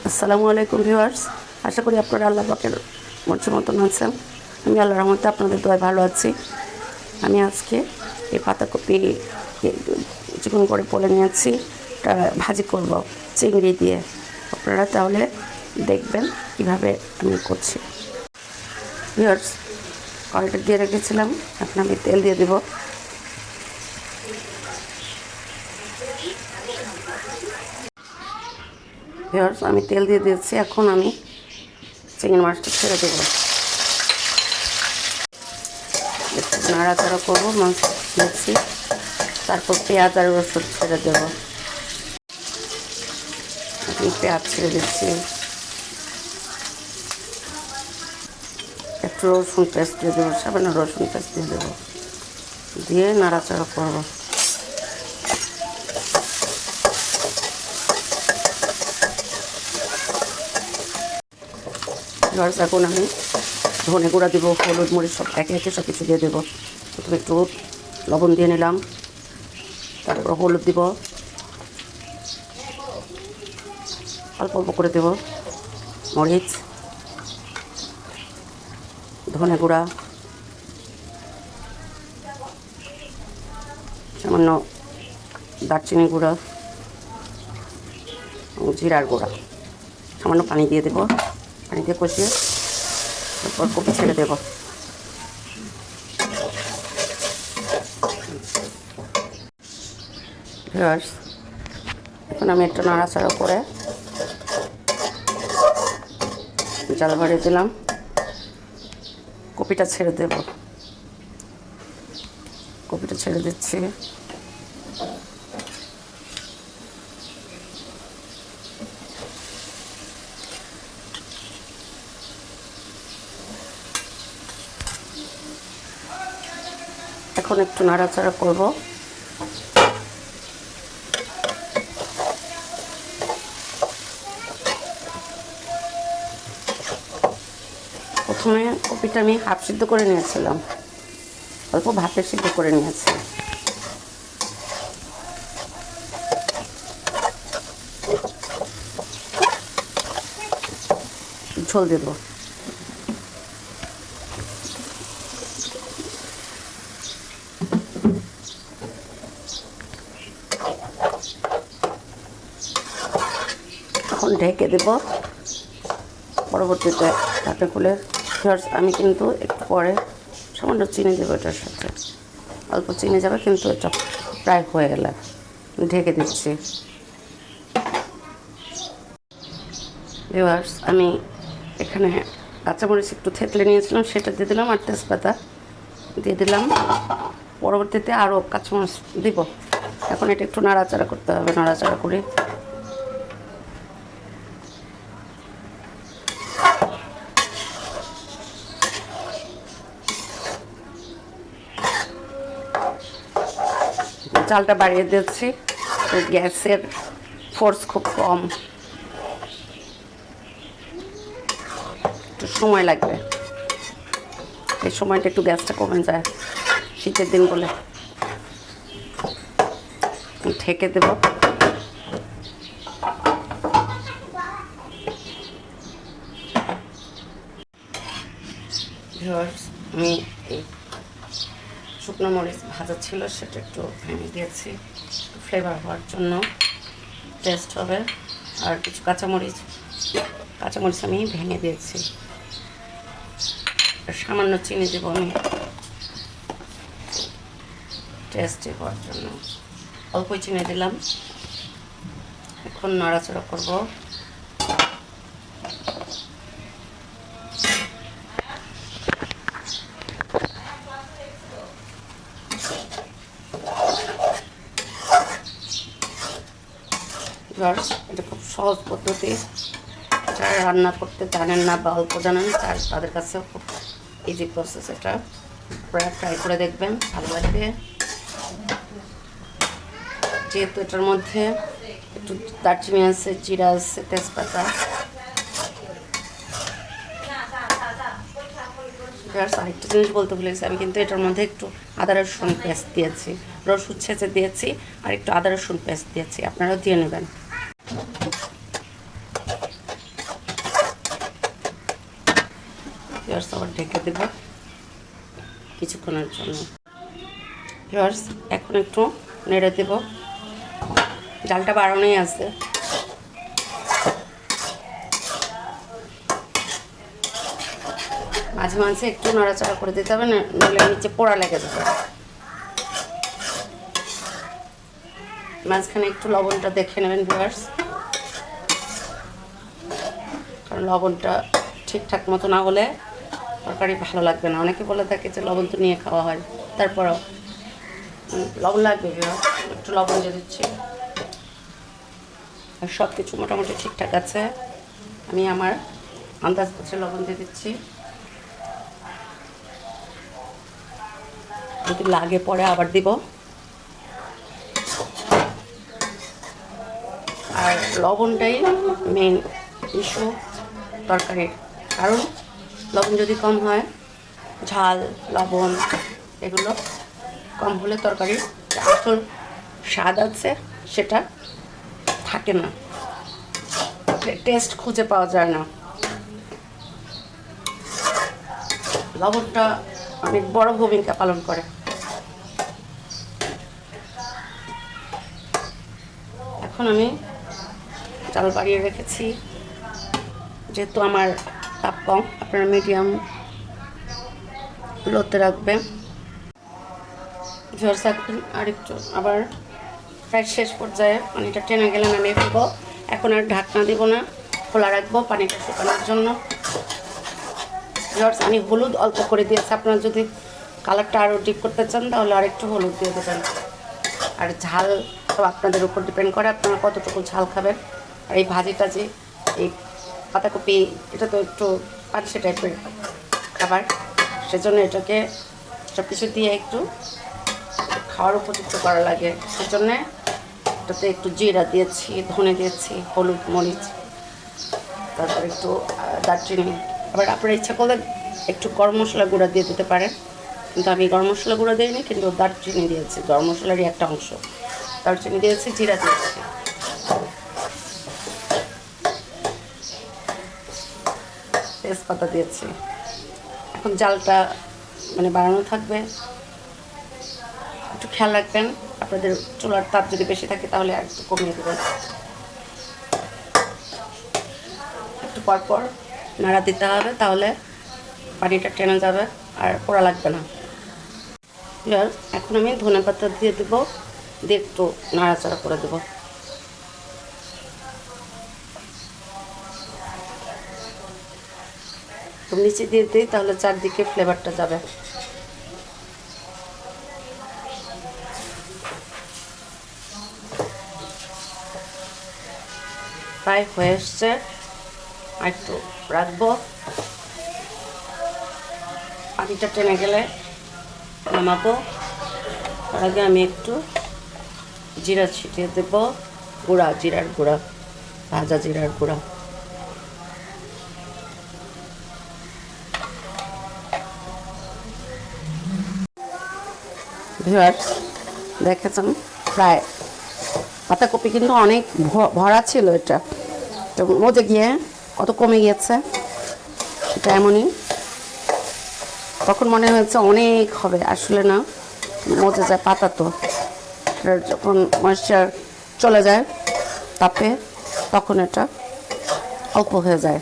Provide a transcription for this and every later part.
আসসালামু আলাইকুম ভিউয়ার্স, আশা করি আপনারা আল্লাহ পাকের মর্জি মতন আছেন। আমি আল্লাহর রহমতে আপনাদের দোয়ায় ভালো আছি। আমি আজকে এই পাতাকপি চিকন করে পলে নিয়েছি, এটা ভাজি করব চিংড়ি দিয়ে। আপনারা তাহলে দেখবেন কীভাবে আমি করছি। ভিউয়ার্স, কড়াইটা দিয়ে রেখেছিলাম, এখন আমি তেল দিয়ে দেব। ভিউয়ার্স, আমি তেল দিয়ে দিয়েছি, এখন আমি চিংড়ি মাছটা ছেড়ে দেবো। একটু নাড়াচাড়া করবো, মাছ দিচ্ছি, তারপর পেঁয়াজ আর রসুন ছেড়ে দেবো। আমি পেঁয়াজ ছেড়ে দিচ্ছি, একটু রসুন পেস্ট দিয়ে দেবো, সামান্য রসুন পেস্ট দিয়ে দেবো, দিয়ে নাড়াচাড়া করবো। এখন আমি ধনে গুঁড়া দেবো, হলুদ মরিচ সব একে একে সব কিছু দিয়ে দেবো। প্রথমে একটু লবণ দিয়ে নিলাম, তারপর হলুদ দিব, অল্প অল্প করে দেবো মরিচ, ধনে গুঁড়া, সামান্য দারচিনি গুঁড়া, জিরার গুঁড়া, সামান্য পানি দিয়ে দেবো। পানি দিয়ে কষিয়ে তারপর কপি ছেড়ে দেবো। ভিউয়ার্স, এখন আমি একটু নাড়াচাড়া করে জাল বাড়িয়ে দিলাম, কপিটা ছেড়ে দেব। কপিটা ছেড়ে দিচ্ছি, এখন একটু নাড়াচাড়া করব। প্রথমে কপিটা আমি হাফ সিদ্ধ করে নিয়েছিলাম, অল্প ভাপে সিদ্ধ করে নিয়েছি। ঝোল দিয়ে দেবো। এখন ঢেকে দেব, পরবর্তীতে ঢাকা খুলে। আমি কিন্তু একটু পরে সামান্য চিনি দেবো, এটার সাথে অল্প চিনি যাবে, কিন্তু এটা প্রায় হয়ে গেলে ঢেকে দিচ্ছি। ভিউয়ার্স, আমি এখানে কাঁচামরিচ একটু থেতলে নিয়েছিলাম, সেটা দিয়ে দিলাম, আর তেজপাতা দিয়ে দিলাম। পরবর্তীতে আরও কাঁচামরিচ দিব। এখন এটা একটু নাড়াচাড়া করতে হবে, নাড়াচাড়া করে চালটা বাড়িয়ে দিচ্ছি। গ্যাসের ফোর্স খুব কম, একটু সময় লাগবে, এই সময়টা একটু গ্যাসটা কমে যায় শীতের দিন বলে। ঢেকে দেব। আমি এই শুকনো মরিচ ভাজা ছিল, সেটা একটু ভেঙে দিয়েছি ফ্লেভার হওয়ার জন্য, টেস্ট হবে। আর কিছু কাঁচামরিচ আমি ভেঙে দিয়েছি। সামান্য চিনি দেবো আমি টেস্টি হওয়ার জন্য, অল্পই চিনি দিলাম। এখন নাড়াচাড়া করব। এটা খুব সহজ পদ্ধতি, যারা রান্না করতে জানেন না বা অল্প জানেন তাদের কাছে খুব ইজি প্রসেস। এটা আপনারা ট্রাই করে দেখবেন, ভালো লাগবে। যেহেতু এটার মধ্যে একটু দারচিনি আছে, জিরা আছে, তেজপাতা। আরেকটা জিনিস বলতে ভুলেছি, আমি কিন্তু এটার মধ্যে একটু আদা রসুন পেস্ট দিয়েছি, রসুন ছেঁচে দিয়েছি, আর একটু আদা রসুন পেস্ট দিয়েছি, আপনারাও দিয়ে নেবেন। ভিউয়ার্স আবার ঢেকে দেব কিছুক্ষণের জন্য। ভিউয়ার্স এখন একটু নেড়ে দেব, জালটা বাড়ানোই আছে। মাঝে মাঝে একটু নাড়াচাড়া করে দিতে হবে, নইলে নিচে পোড়া লেগে যাবে। মাঝখানে একটু লবণটা দেখে নেবেন ভিউয়ার্স, কারণ লবণটা ঠিকঠাক মতো না হলে তরকারি ভালো লাগবে না। অনেকে বলে থাকে যে লবণ তো নিয়ে খাওয়া হয়, তারপরেও লবণ লাগবে ভিউয়ার্স, একটু লবণ দিয়ে দিচ্ছি। আর সব কিছু মোটামুটি ঠিকঠাক আছে, আমি আমার আন্দাজ বুঝে লবণ দিয়ে দিচ্ছি। যদি লাগে পরে আবার দিব। আর লবণটাই মেইন ইস্যু তরকারির, কারণ লবণ যদি কম হয়, ঝাল লবণ এগুলো কম হলে তরকারির আসল স্বাদ আছে সেটা থাকে না, টেস্ট খুঁজে পাওয়া যায় না। লবণটা অনেক বড় ভূমিকা পালন করে। এখন আমি চাল বাড়িয়ে রেখেছি, যেহেতু আমার তাপ কম, আপনারা মিডিয়াম লোতে রাখবেন। ঝড় থাকবেন। আর একটু আবার প্রায় শেষ পর্যায়ে পানিটা টেনে গেলে নামিয়ে ফেলবো। এখন আর ঢাকনা দিব না, খোলা রাখবো পানিটা শুকানোর জন্য। ঝড় আমি হলুদ অল্প করে দিয়েছি, আপনারা যদি কালারটা আরও ডিপ করতে চান তাহলে আর একটু হলুদ দিয়ে দেবেন। আর ঝাল তো আপনাদের উপর ডিপেন্ড করে, আপনারা কতটুকু ঝাল খাবেন। আর এই ভাজিটা যে এই পাতাকপি, এটা তো একটু পানসে টাইপের খাবার, সেজন্য এটাকে সব কিছু দিয়ে একটু খাওয়ার উপযুক্ত করা লাগে। সেজন্যে এটাতে একটু জিরা দিয়েছি, ধনে দিয়েছি, হলুদ মরিচ, তারপর একটু দারচিনি। আবার আপনারা ইচ্ছা করলে একটু গরম মশলা গুঁড়া দিয়ে দিতে পারেন, কিন্তু আমি গরম মশলা গুঁড়া দিইনি, কিন্তু দারচিনি দিয়েছি, গরম মশলারই একটা অংশ। দারচিনি দিয়েছি, জিরা দিয়েছি, তেজপাতা দিয়েছি। এখন জালটা মানে বাড়ানো থাকবে, একটু খেয়াল রাখবেন। আপনাদের চুলার তাপ যদি বেশি থাকে তাহলে আর একটু কমিয়ে দেবেন। একটু পরপর নাড়া দিতে হবে, তাহলে পানিটা টেনে যাবে আর পোড়া লাগবে না। এখন আমি ধনেপাতা দিয়ে দেবো, দিয়ে একটু নাড়াচাড়া করে দেবো। তো নিচে দিয়ে দিই, তাহলে চারদিকে ফ্লেভারটা যাবে। প্রায় হয়ে এসছে, আর একটু রাখবো। পানিটা টেনে গেলে নামাবো। তার আগে আমি একটু জিরা ছিটিয়ে দেবো, গুঁড়া জিরার গুঁড়া, ভাজা জিরার গুঁড়া। ভিউয়ার্স দেখেছেন, প্রায় পাতাকপি কিন্তু অনেক ভরা ছিল, এটা তো মজে গিয়ে কত কমে গিয়েছে। এটা এমনই, তখন মনে হয়েছে অনেক হবে, আসলে না, মজে যায় পাতা। তো যখন ময়েশ্চার চলে যায় তাপে, তখন এটা অল্প হয়ে যায়।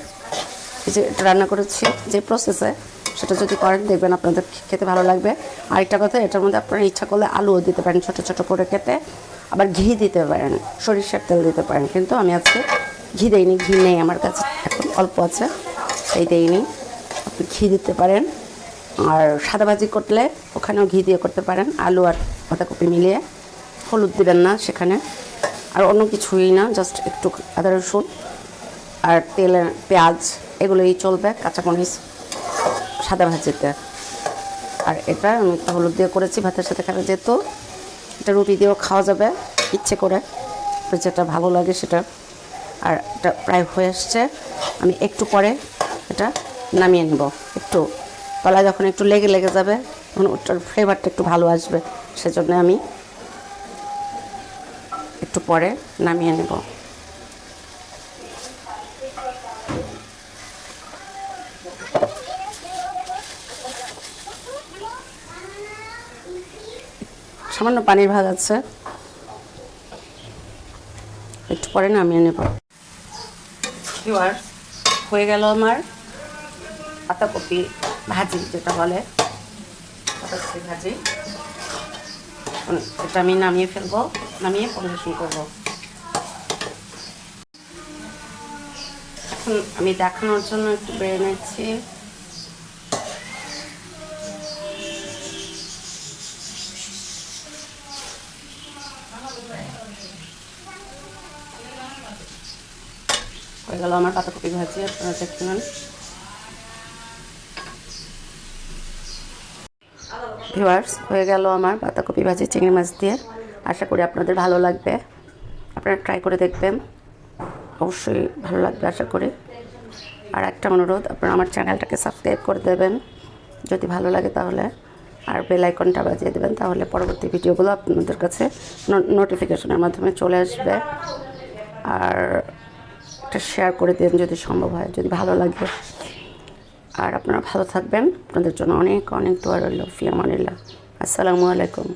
এই যে এটা রান্না করেছি যে প্রসেসে, সেটা যদি করেন দেখবেন আপনাদের খেতে ভালো লাগবে। আরেকটা কথা, এটার মধ্যে আপনারা ইচ্ছা করলে আলুও দিতে পারেন ছোটো ছোটো করে কেটে, আবার ঘি দিতে পারেন, সরিষার তেল দিতে পারেন। কিন্তু আমি আজকে ঘি দেইনি, ঘি নেই আমার কাছে, এখন অল্প আছে, এই দেইনি। আপনি ঘি দিতে পারেন। আর সাদা ভাজি করলে ওখানেও ঘি দিয়ে করতে পারেন, আলু আর বাঁধাকপি মিলিয়ে। হলুদ দিবেন না সেখানে, আর অন্য কিছুই না, জাস্ট একটু আদা রসুন আর তেল, পেঁয়াজ এগুলোই চলবে, কাঁচামরিচ সাদা ভাজিতে। আর এটা আমি হলুদ দিয়ে করেছি, ভাতের সাথে খাবে, যেহেতু এটা রুটি দিয়েও খাওয়া যাবে ইচ্ছে করে, যেটা ভালো লাগে সেটা। আর এটা প্রায় হয়ে আসছে, আমি একটু পরে এটা নামিয়ে নেব। একটু তলায় যখন একটু লেগে লেগে যাবে, তখন ওটার ফ্লেভারটা একটু ভালো আসবে, সেজন্য আমি একটু পরে নামিয়ে নেব। সামান্য পানির ভাগ আছে, একটু পরে নামিয়ে নেব। ভিউয়ার্স, হয়ে গেল আমার পাতাকপি ভাজি, যেটা বলে পাতাকপি ভাজি। এটা আমি নামিয়ে ফেলবো, নামিয়ে পরিবেশন করবো। এখন আমি দেখানোর জন্য একটু বেড়ে নিচ্ছি। হয়ে গেল আমার পাতাকপি ভাজি, আপনারা দেখলেন। ভিউয়ার্স, হয়ে গেল আমার পাতাকপি ভাজি চিংড়ি মাছ দিয়ে। আশা করি আপনাদের ভালো লাগবে, আপনারা ট্রাই করে দেখবেন, অবশ্যই ভালো লাগবে আশা করি। আর একটা অনুরোধ, আপনারা আমার চ্যানেলটাকে সাবস্ক্রাইব করে দেবেন যদি ভালো লাগে তাহলে, আর বেল আইকনটা বাজিয়ে দেবেন, তাহলে পরবর্তী ভিডিওগুলো আপনাদের কাছে নোটিফিকেশনের মাধ্যমে চলে আসবে। আর একটা শেয়ার করে দেন যদি সম্ভব হয়, যদি ভালো লাগে। আর আপনারা ভালো থাকবেন, আপনাদের জন্য অনেক অনেক দোয়া রইল। ফি আমানিল্লাহ। আসসালামু আলাইকুম।